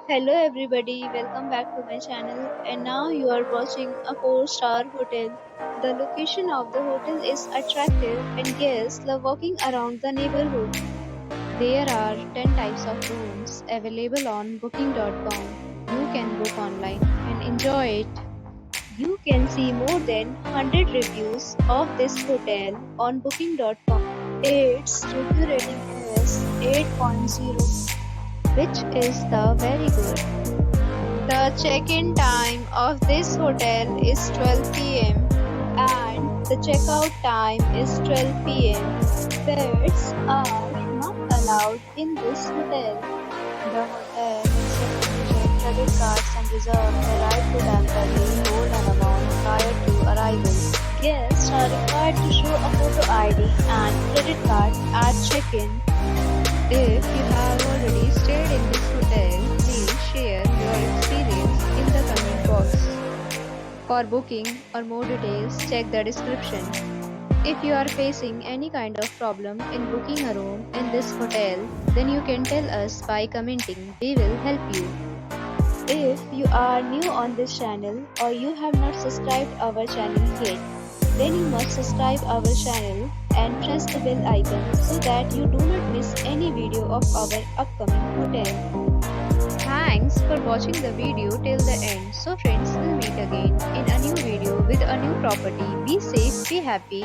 Hello everybody, welcome back to my channel and now you are watching a 4-star hotel. The location of the hotel is attractive and guests love walking around the neighborhood. There are 10 types of rooms available on booking.com. You can book online and enjoy it. You can see more than 100 reviews of this hotel on booking.com. Its review rating is 8.0, which is the very good. The check-in time of this hotel is 12 p.m. and the checkout time is 12 p.m. Pets are not allowed in this hotel. The hotel accepts credit cards and reserves the right to temporarily hold an amount prior to arrival. Guests are required to show a photo ID and credit card at check-in. If you have already stayed in this hotel, please share your experience in the comment box. For booking or more details, check the description. If you are facing any kind of problem in booking a room in this hotel, then you can tell us by commenting. We will help you. If you are new on this channel or you have not subscribed our channel yet, then you must subscribe our channel and press the bell icon so that you do not miss any video of our upcoming hotel. Thanks for watching the video till the end. So friends, will meet again in a new video with a new property. Be safe, be happy.